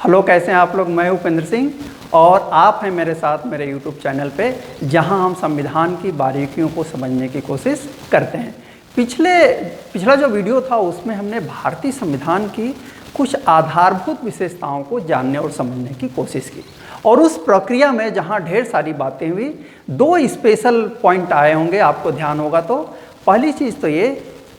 Hello, कैसे हैं आप लोग। मैं उपेंद्र सिंह और आप हैं मेरे साथ मेरे यूट्यूब चैनल पे, जहां हम संविधान की बारीकियों को समझने की कोशिश करते हैं। पिछला जो वीडियो था उसमें हमने भारतीय संविधान की कुछ आधारभूत विशेषताओं को जानने और समझने की कोशिश की, और उस प्रक्रिया में जहां ढेर सारी बातें हुई, दो स्पेशल पॉइंट आए होंगे, आपको ध्यान होगा। तो पहली चीज़ तो ये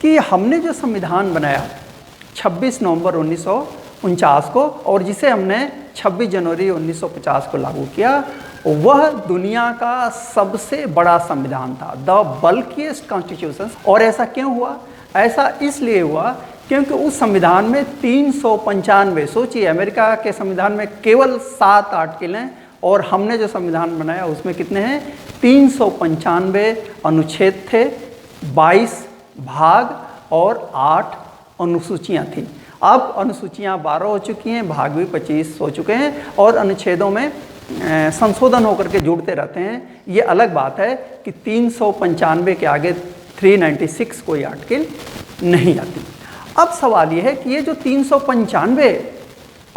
कि हमने जो संविधान बनाया 26 नवंबर 1949 को, और जिसे हमने 26 जनवरी 1950 को लागू किया, वह दुनिया का सबसे बड़ा संविधान था, द बल्किएस्ट कॉन्स्टिट्यूशन। और ऐसा क्यों हुआ? ऐसा इसलिए हुआ क्योंकि उस संविधान में 395, सोचिए अमेरिका के संविधान में केवल 7 आर्टिकल हैं, और हमने जो संविधान बनाया उसमें कितने हैं? 395 अनुच्छेद थे, 22 भाग और 8 अनुसूचियाँ थी। अब अनुसूचियाँ 12 हो चुकी हैं, भाग भी 25 हो चुके हैं, और अनुच्छेदों में संशोधन होकर के जुड़ते रहते हैं। ये अलग बात है कि 395 के आगे 396 कोई आर्टिकल नहीं आती। अब सवाल ये है कि ये जो 395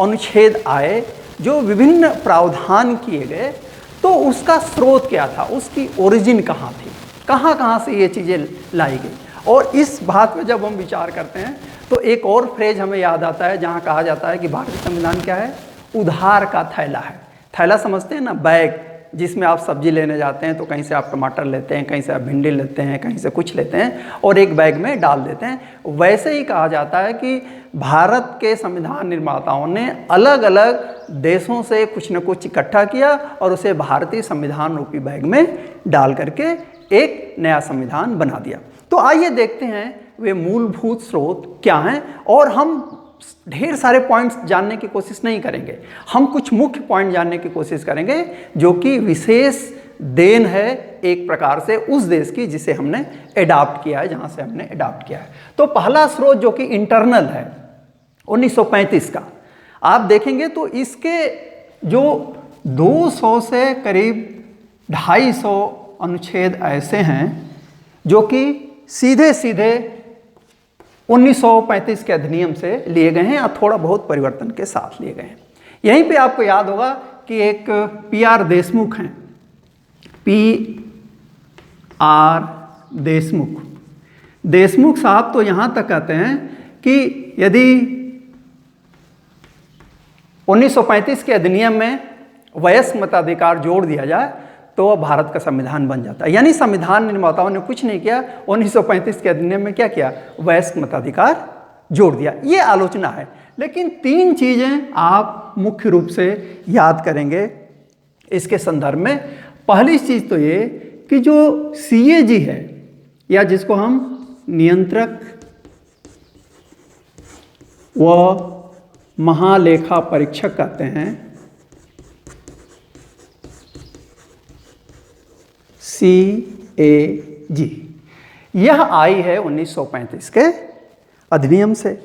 अनुच्छेद आए, जो विभिन्न प्रावधान किए गए, तो उसका स्रोत क्या था, उसकी ओरिजिन कहाँ थी, कहाँ से ये चीज़ें लाई गई। और इस बात में जब हम विचार करते हैं तो एक और फ्रेज हमें याद आता है, जहाँ कहा जाता है कि भारतीय संविधान क्या है? उधार का थैला है। थैला समझते हैं ना, बैग जिसमें आप सब्जी लेने जाते हैं तो कहीं से आप टमाटर लेते हैं, कहीं से आप भिंडी लेते हैं, कहीं से कुछ लेते हैं और एक बैग में डाल देते हैं। वैसे ही कहा जाता है कि भारत के संविधान निर्माताओं ने अलग अलग देशों से कुछ न कुछ इकट्ठा किया और उसे भारतीय संविधान रूपी बैग में डाल करके एक नया संविधान बना दिया। तो आइए देखते हैं वे मूलभूत स्रोत क्या हैं, और हम ढेर सारे पॉइंट्स जानने की कोशिश नहीं करेंगे, हम कुछ मुख्य पॉइंट जानने की कोशिश करेंगे जो कि विशेष देन है एक प्रकार से उस देश की जिसे हमने एडॉप्ट किया है, जहां से हमने एडॉप्ट किया है। तो पहला स्रोत जो कि इंटरनल है 1935 का, आप देखेंगे तो इसके जो 200 से करीब 250 अनुच्छेद ऐसे हैं जो कि सीधे सीधे 1935 के अधिनियम से लिए गए हैं, या थोड़ा बहुत परिवर्तन के साथ लिए गए हैं। यहीं पे आपको याद होगा कि एक PR देशमुख हैं, PR देशमुख साहब तो यहाँ तक कहते हैं कि यदि 1935 के अधिनियम में वयस्क मताधिकार जोड़ दिया जाए तो भारत का संविधान बन जाता है। यानी संविधान निर्माताओं ने कुछ नहीं किया, 1935 के अधिनियम में क्या किया? वयस्क मताधिकार जोड़ दिया। ये आलोचना है, लेकिन 3 चीज़ें आप मुख्य रूप से याद करेंगे इसके संदर्भ में। पहली चीज़ तो ये कि जो CAG है, या जिसको हम नियंत्रक व महालेखा परीक्षक कहते हैं, CAG, यह आई है 1935 के अधिनियम से।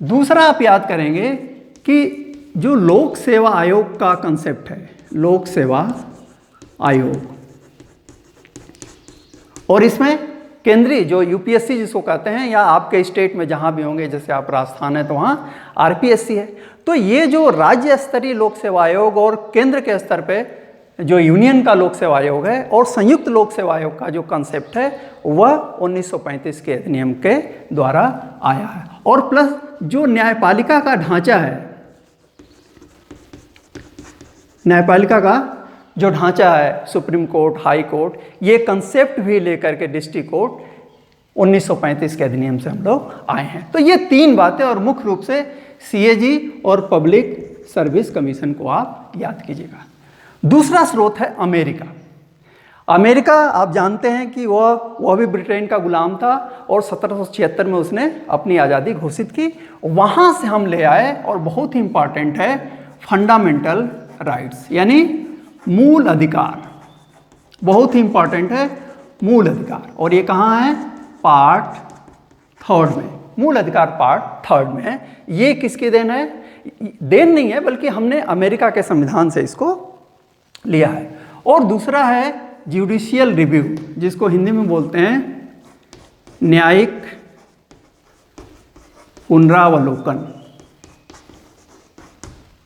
दूसरा आप याद करेंगे कि जो लोक सेवा आयोग का कंसेप्ट है, लोक सेवा आयोग, और इसमें केंद्रीय जो UPSC जिसको कहते हैं, या आपके स्टेट में जहां भी होंगे, जैसे आप राजस्थान है तो वहां RPSC है। तो ये जो राज्य स्तरीय लोक सेवा आयोग और केंद्र के स्तर पे जो यूनियन का लोक सेवा आयोग है और संयुक्त लोक सेवा आयोग का जो कंसेप्ट है, वह 1935 के अधिनियम के द्वारा आया है। और प्लस जो न्यायपालिका का ढांचा है, न्यायपालिका का जो ढांचा है, सुप्रीम कोर्ट, हाई कोर्ट, ये कंसेप्ट भी लेकर के डिस्ट्रिक्ट कोर्ट 1935 के अधिनियम से हम लोग आए हैं। तो ये 3 बातें, और मुख्य रूप से CAG और पब्लिक सर्विस कमीशन को आप याद कीजिएगा। दूसरा स्रोत है अमेरिका। आप जानते हैं कि वह भी ब्रिटेन का गुलाम था, और 1776 में उसने अपनी आज़ादी घोषित की। वहाँ से हम ले आए, और बहुत ही इम्पॉर्टेंट है, फंडामेंटल राइट्स, यानी मूल अधिकार। बहुत ही इम्पॉर्टेंट है मूल अधिकार, और ये कहाँ है? पार्ट 3 में। मूल अधिकार पार्ट 3 में है। ये किसकी देन है? देन नहीं है, बल्कि हमने अमेरिका के संविधान से इसको लिया है। और दूसरा है जुडिशियल रिव्यू, जिसको हिंदी में बोलते हैं न्यायिक पुनरावलोकन।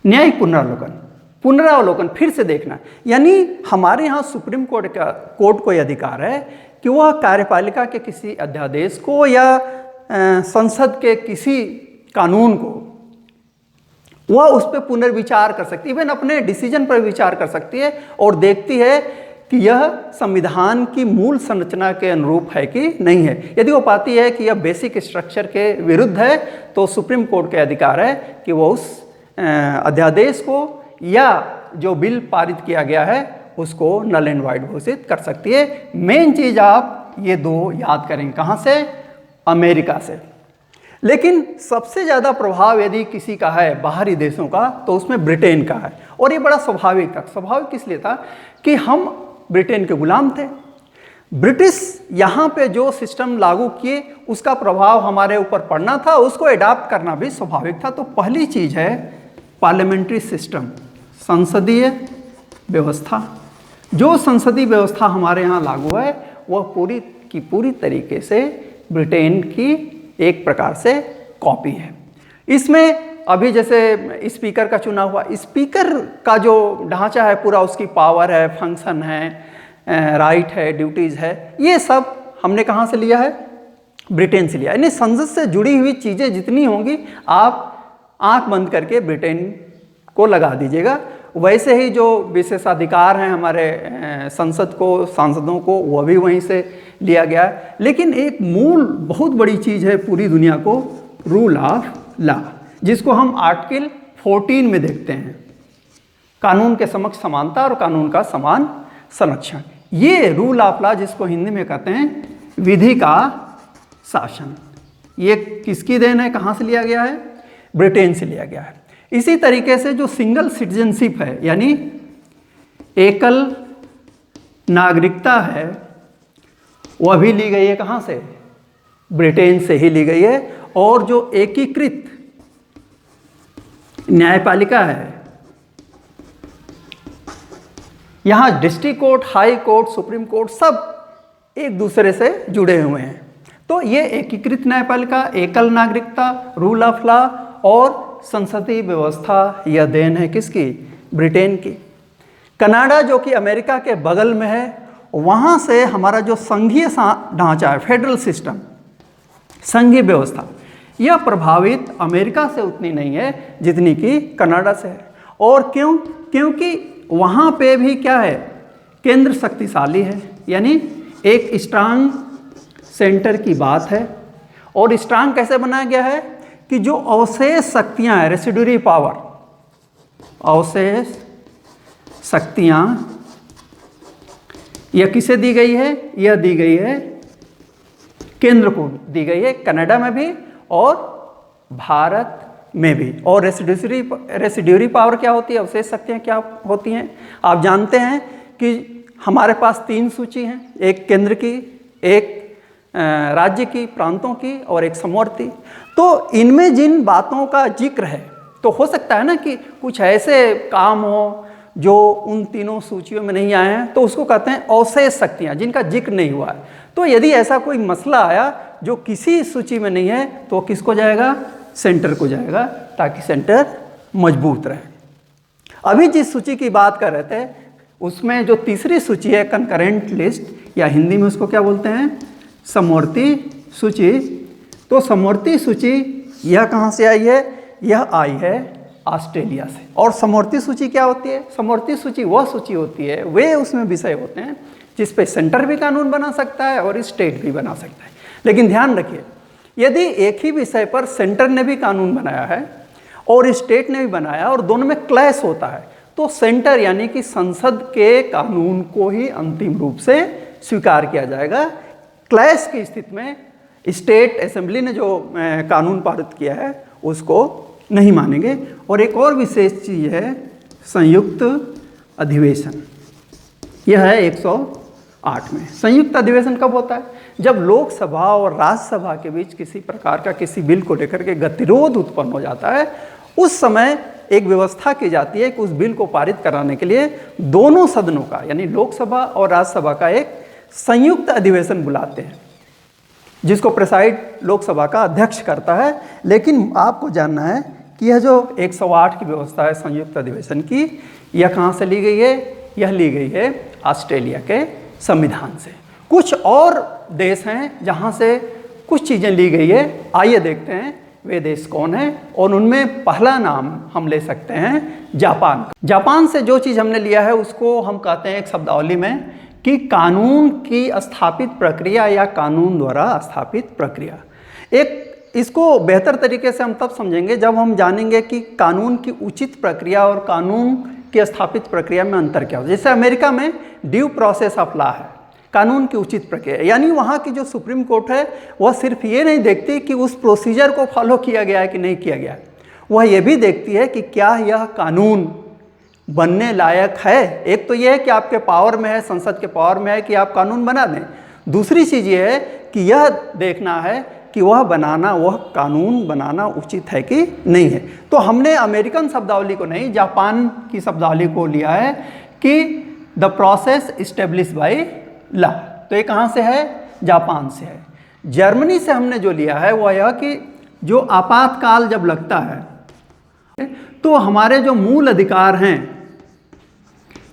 न्यायिक पुनरावलोकन फिर से देखना, यानी हमारे यहाँ सुप्रीम कोर्ट को यह अधिकार है कि वह कार्यपालिका के किसी अध्यादेश को या संसद के किसी कानून को वह उस पर पुनर्विचार कर सकती है, इवन अपने डिसीजन पर विचार कर सकती है और देखती है कि यह संविधान की मूल संरचना के अनुरूप है कि नहीं है। यदि वो पाती है कि यह बेसिक स्ट्रक्चर के विरुद्ध है तो सुप्रीम कोर्ट के अधिकार है कि वह उस अध्यादेश को या जो बिल पारित किया गया है उसको नल एंड वाइड घोषित कर सकती है। मेन चीज़ आप ये दो याद करेंगे, कहाँ से? अमेरिका से। लेकिन सबसे ज़्यादा प्रभाव यदि किसी का है बाहरी देशों का तो उसमें ब्रिटेन का है, और ये बड़ा स्वाभाविक था। स्वाभाविक किस लिए था कि हम ब्रिटेन के गुलाम थे। ब्रिटिश यहाँ पे जो सिस्टम लागू किए उसका प्रभाव हमारे ऊपर पड़ना था, उसको एडाप्ट करना भी स्वाभाविक था। तो पहली चीज़ है पार्लियामेंट्री सिस्टम, संसदीय व्यवस्था। जो संसदीय व्यवस्था हमारे यहाँ लागू है वह पूरी की पूरी तरीके से ब्रिटेन की एक प्रकार से कॉपी है। इसमें अभी जैसे स्पीकर का चुना हुआ, स्पीकर का जो ढांचा है पूरा, उसकी पावर है, फंक्शन है, राइट है, ड्यूटीज़ है, ये सब हमने कहाँ से लिया है? ब्रिटेन से लिया। यानी संसद से जुड़ी हुई चीज़ें जितनी होंगी आप आंख बंद करके ब्रिटेन को लगा दीजिएगा। वैसे ही जो विशेषाधिकार हैं हमारे संसद को, सांसदों को, वह भी वहीं से लिया गया है। लेकिन एक मूल बहुत बड़ी चीज़ है पूरी दुनिया को, रूल ऑफ लॉ, जिसको हम आर्टिकल 14 में देखते हैं, कानून के समक्ष समानता और कानून का समान संरक्षण। ये रूल ऑफ लॉ, जिसको हिंदी में कहते हैं विधि का शासन, ये किसकी देन है? कहाँ से लिया गया है? ब्रिटेन से लिया गया है। इसी तरीके से जो सिंगल सिटीजनशिप है, यानी एकल नागरिकता है, वह भी ली गई है कहाँ से? ब्रिटेन से ही ली गई है। और जो एकीकृत न्यायपालिका है, यहाँ district court, high court, supreme court सब एक दूसरे से जुड़े हुए हैं। तो ये एकीकृत न्यायपालिका, एकल नागरिकता, रूल ऑफ लॉ और संसदीय व्यवस्था, यह देन है किसकी? ब्रिटेन की। कनाडा जो कि अमेरिका के बगल में है, वहाँ से हमारा जो संघीय ढांचा है, फेडरल सिस्टम, संघीय व्यवस्था, यह प्रभावित अमेरिका से उतनी नहीं है जितनी कि कनाडा से है। और क्यों? क्योंकि वहाँ पे भी क्या है? केंद्र शक्तिशाली है, यानी एक स्ट्रांग सेंटर की बात है। और स्ट्रांग कैसे बनाया गया है कि जो अवशेष शक्तियाँ हैं, रेसिड्यूरी पावर, अवशेष शक्तियाँ, यह किसे दी गई है? यह दी गई है केंद्र को दी गई है, कनाडा में भी और भारत में भी। और रेसिड्यूरी पावर क्या होती है? अवशेष शक्तियाँ क्या होती हैं? आप जानते हैं कि हमारे पास 3 सूची हैं, एक केंद्र की, एक राज्य की, प्रांतों की, और एक समवर्ती। तो इनमें जिन बातों का जिक्र है, तो हो सकता है ना कि कुछ ऐसे काम हो जो उन तीनों सूचियों में नहीं आए हैं, तो उसको कहते हैं अवशेष शक्तियाँ, जिनका जिक्र नहीं हुआ है। तो यदि ऐसा कोई मसला आया जो किसी सूची में नहीं है तो किसको जाएगा? सेंटर को जाएगा, ताकि सेंटर मजबूत रहे। अभी जिस सूची की बात कर रहे थे उसमें जो तीसरी सूची है कंकरेंट लिस्ट, या हिंदी में उसको क्या बोलते हैं? समवर्ती सूची। तो समवर्ती सूची यह कहाँ से आई है? यह आई है ऑस्ट्रेलिया से। और समवर्ती सूची क्या होती है? समवर्ती सूची वह सूची होती है, वे उसमें विषय होते हैं जिस पे सेंटर भी कानून बना सकता है और स्टेट भी बना सकता है। लेकिन ध्यान रखिए, यदि एक ही विषय पर सेंटर ने भी कानून बनाया है और स्टेट ने भी बनाया और दोनों में क्लैश होता है, तो सेंटर यानी कि संसद के कानून को ही अंतिम रूप से स्वीकार किया जाएगा। क्लैश की स्थिति में स्टेट असेंबली ने जो कानून पारित किया है उसको नहीं मानेंगे। और एक और विशेष चीज़ है संयुक्त अधिवेशन, यह है 108 में। संयुक्त अधिवेशन कब होता है? जब लोकसभा और राज्यसभा के बीच किसी प्रकार का किसी बिल को लेकर के गतिरोध उत्पन्न हो जाता है, उस समय एक व्यवस्था की जाती है कि उस बिल को पारित कराने के लिए दोनों सदनों का, यानी लोकसभा और राज्यसभा का एक संयुक्त अधिवेशन बुलाते हैं, जिसको प्रेसाइड लोकसभा का अध्यक्ष करता है। लेकिन आपको जानना है कि यह जो 108 की व्यवस्था है संयुक्त अधिवेशन की, यह कहाँ से ली गई है? यह ली गई है ऑस्ट्रेलिया के संविधान से। कुछ और देश हैं जहाँ से कुछ चीज़ें ली गई है। आइए देखते हैं वे देश कौन है, और उनमें पहला नाम हम ले सकते हैं जापान। जापान से जो चीज़ हमने लिया है उसको हम कहते हैं एक शब्दावली में कि कानून की स्थापित प्रक्रिया या कानून द्वारा स्थापित प्रक्रिया। एक इसको बेहतर तरीके से हम तब समझेंगे जब हम जानेंगे कि कानून की उचित प्रक्रिया और कानून की स्थापित प्रक्रिया में अंतर क्या हो। जैसे अमेरिका में ड्यू प्रोसेस ऑफ लॉ है, कानून की उचित प्रक्रिया, यानी वहाँ की जो सुप्रीम कोर्ट है वह सिर्फ ये नहीं देखती कि उस प्रोसीजर को फॉलो किया गया है कि नहीं किया गया है, वह ये भी देखती है कि क्या यह कानून बनने लायक है। एक तो यह है कि आपके पावर में है, संसद के पावर में है कि आप कानून बना दें। दूसरी चीज़ ये है कि यह देखना है कि वह कानून बनाना उचित है कि नहीं है। तो हमने अमेरिकन शब्दावली को नहीं, जापान की शब्दावली को लिया है कि the process establish by law. तो ये कहाँ से है? जापान से है। जर्मनी से हमने जो लिया है वह यह कि जो आपातकाल जब लगता है तो हमारे जो मूल अधिकार हैं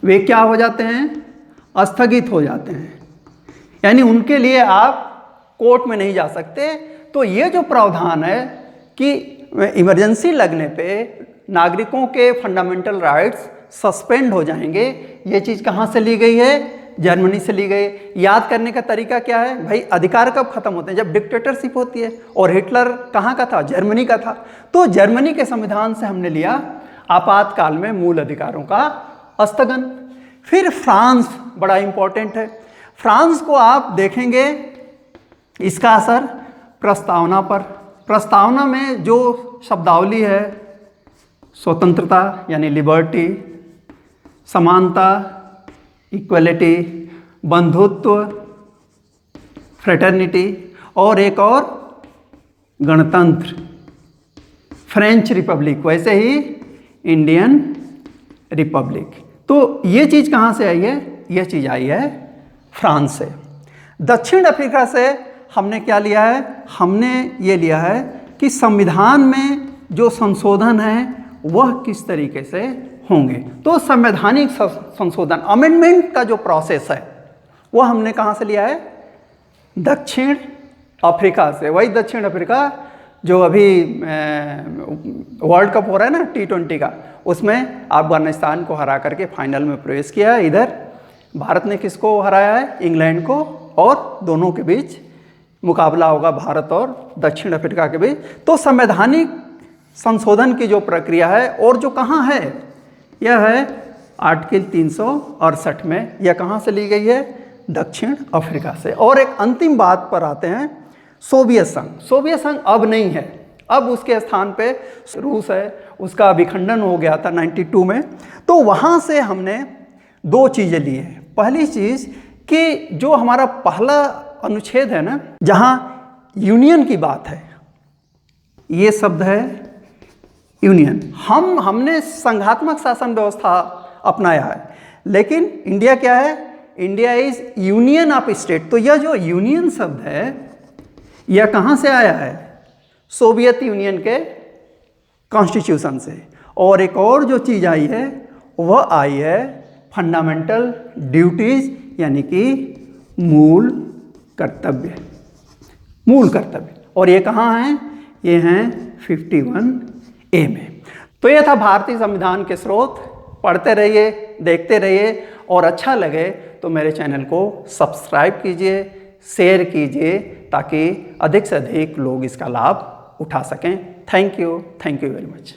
वे क्या हो जाते हैं? स्थगित हो जाते हैं, यानी उनके लिए आप कोर्ट में नहीं जा सकते। तो ये जो प्रावधान है कि इमरजेंसी लगने पे नागरिकों के फंडामेंटल राइट्स सस्पेंड हो जाएंगे, ये चीज़ कहाँ से ली गई है? जर्मनी से ली गई। याद करने का तरीका क्या है भाई? अधिकार कब खत्म होते हैं? जब डिक्टेटरशिप होती है। और हिटलर कहाँ का था? जर्मनी का था। तो जर्मनी के संविधान से हमने लिया आपातकाल में मूल अधिकारों का स्थगन। फिर फ्रांस बड़ा इंपॉर्टेंट है। फ्रांस को आप देखेंगे इसका असर प्रस्तावना पर। प्रस्तावना में जो शब्दावली है, स्वतंत्रता यानी लिबर्टी, समानता इक्वलिटी, बंधुत्व फ्रेटर्निटी, और एक और गणतंत्र फ्रेंच रिपब्लिक, वैसे ही इंडियन रिपब्लिक। तो ये चीज़ कहाँ से आई है? यह चीज़ आई है फ्रांस से। दक्षिण अफ्रीका से हमने क्या लिया है? हमने ये लिया है कि संविधान में जो संशोधन है वह किस तरीके से होंगे। तो संवैधानिक संशोधन, अमेंडमेंट का जो प्रोसेस है वह हमने कहाँ से लिया है? दक्षिण अफ्रीका से। वही दक्षिण अफ्रीका जो अभी वर्ल्ड कप हो रहा है ना T20 का, उसमें अफगानिस्तान को हरा करके फाइनल में प्रवेश किया है। इधर भारत ने किसको हराया है? इंग्लैंड को। और दोनों के बीच मुकाबला होगा भारत और दक्षिण अफ्रीका के बीच। तो संवैधानिक संशोधन की जो प्रक्रिया है, और जो कहाँ है, यह है आर्टिकल 368 में। यह कहाँ से ली गई है? दक्षिण अफ्रीका से। और एक अंतिम बात पर आते हैं, सोवियत संघ। सोवियत संघ अब नहीं है, अब उसके स्थान पे रूस है। उसका विखंडन हो गया था 92 में। तो वहाँ से हमने दो चीज़ें ली हैं। पहली चीज़ कि जो हमारा पहला अनुच्छेद है ना, जहाँ यूनियन की बात है, ये शब्द है यूनियन। हमने संघात्मक शासन व्यवस्था अपनाया है, लेकिन इंडिया क्या है? India is union of state. तो यह जो यूनियन शब्द है यह कहाँ से आया है? सोवियत यूनियन के कॉन्स्टिट्यूशन से। और एक और जो चीज़ आई है वह आई है फंडामेंटल ड्यूटीज, यानी कि मूल कर्तव्य। मूल कर्तव्य। और ये कहाँ हैं? ये हैं 51A में। तो ये था भारतीय संविधान के स्रोत। पढ़ते रहिए, देखते रहिए, और अच्छा लगे तो मेरे चैनल को सब्सक्राइब कीजिए, शेयर कीजिए, ताकि अधिक से अधिक लोग इसका लाभ उठा सकें। Thank you very much.